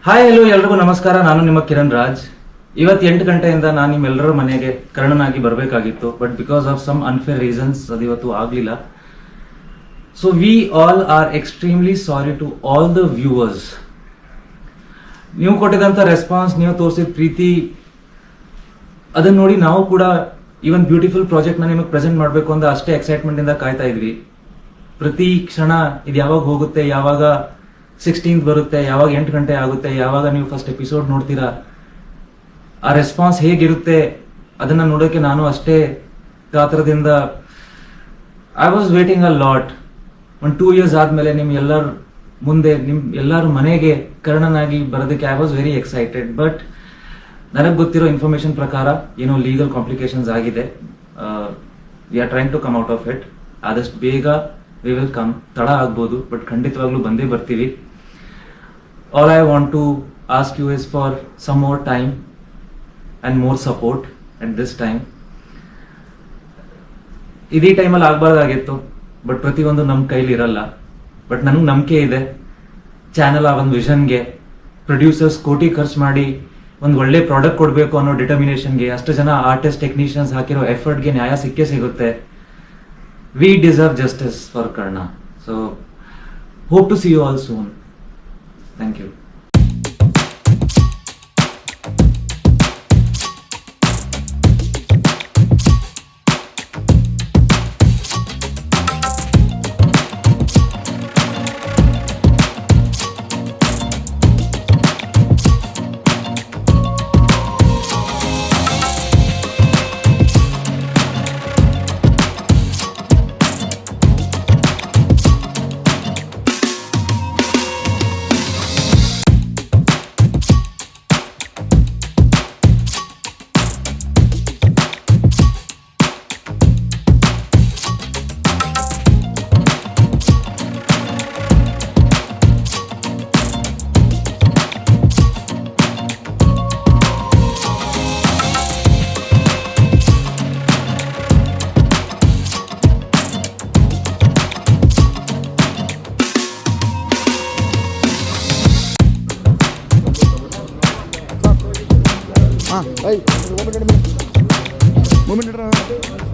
Hi hello ಎಲ್ರಿಗೂ ನಮಸ್ಕಾರ. ನಾನು ನಿಮ್ಮ ಕಿರಣ್ ರಾಜ್. ಇವತ್ತು 8 ಗಂಟೆಯಿಂದ ನಾನು ನಿಮ್ಮೆಲ್ಲರ ಮನೆಗೆ ಕರ್ಣನಾಗಿ ಬರಬೇಕಾಗಿತ್ತು, but because of some unfair reasons ಅದು ಇವತ್ತು ಆಗಲಿಲ್ಲ. So we all are extremely sorry to all the viewers. ನೀವು ಕೊಟ್ಟಿದಂಥ ರೆಸ್ಪಾನ್ಸ್, ನೀವು ತೋರಿಸಿದ ಪ್ರೀತಿ, ಅದನ್ನ ನೋಡಿ ನಾವು ಕೂಡ ಈ ಒಂದು ಬ್ಯೂಟಿಫುಲ್ ಪ್ರಾಜೆಕ್ಟ್ನ ನಿಮಗೆ ಪ್ರೆಸೆಂಟ್ ಮಾಡಬೇಕು ಅಂತ ಅಷ್ಟೇ ಎಕ್ಸೈಟ್ಮೆಂಟ್ ಇಂದ ಕಾಯ್ತಾ ಇದ್ವಿ. ಪ್ರತಿ ಕ್ಷಣ ಇದು ಯಾವಾಗ ಹೋಗುತ್ತೆ, ಯಾವಾಗ 16th ಬರುತ್ತೆ, ಯಾವಾಗ 8 ಗಂಟೆ ಆಗುತ್ತೆ, ಯಾವಾಗ ನೀವು ಫಸ್ಟ್ ಎಪಿಸೋಡ್ ನೋಡ್ತೀರಾ, ಆ ರೆಸ್ಪಾನ್ಸ್ ಹೇಗಿರುತ್ತೆ ಅದನ್ನ ನೋಡೋಕೆ ನಾನು ಅಷ್ಟೇ ಕಾತರದಿಂದ I was waiting a lot. ಒಂದು 2 years ಆದ್ಮೇಲೆ ನಿಮ್ ಎಲ್ಲರ ಮುಂದೆ, ನಿಮ್ ಎಲ್ಲರ ಮನೆಗೆ ಕರ್ಣನಾಗಿ ಬರೋದಕ್ಕೆ I was very excited. But ನನಗೆ ಗೊತ್ತಿರೋ ಇನ್ಫಾರ್ಮೇಶನ್ ಪ್ರಕಾರ ಏನೋ ಲೀಗಲ್ ಕಾಂಪ್ಲಿಕೇಶನ್ಸ್ ಆಗಿದೆ. We are trying to come out of it. ಆದಷ್ಟು ಬೇಗ ವಿ ವಿಲ್ ಕಮ್. ತಡ ಆಗ್ಬೋದು, ಬಟ್ ಖಂಡಿತವಾಗ್ಲೂ ಬಂದೇ ಬರ್ತೀವಿ. All I want to ask you is for some more time and more support at this time. ಇದೇ ಟೈಮಲ್ಲಿ ಆಗ್ಬಾರ್ದಾಗಿತ್ತು, ಬಟ್ ಪ್ರತಿಯೊಂದು ನಮ್ಮ ಕೈಲಿ ಇರಲ್ಲ. ಬಟ್ ನನಗೆ ನಂಬಿಕೆ ಇದೆ, ಚಾನಲ್ ಆ ಒಂದು ವಿಷನ್ಗೆ, ಪ್ರೊಡ್ಯೂಸರ್ಸ್ ಕೋಟಿ ಖರ್ಚು ಮಾಡಿ ಒಂದು ಒಳ್ಳೆ ಪ್ರಾಡಕ್ಟ್ ಕೊಡಬೇಕು ಅನ್ನೋ ಡಿಟರ್ಮಿನೇಷನ್ಗೆ, ಅಷ್ಟು ಜನ ಆರ್ಟಿಸ್ಟ್ ಟೆಕ್ನಿಷಿಯನ್ಸ್ ಹಾಕಿರೋ ಎಫರ್ಟ್ಗೆ ನ್ಯಾಯ ಸಿಕ್ಕೇ ಸಿಗುತ್ತೆ. We deserve justice for Karna. So hope to see you all soon. Thank you. Moment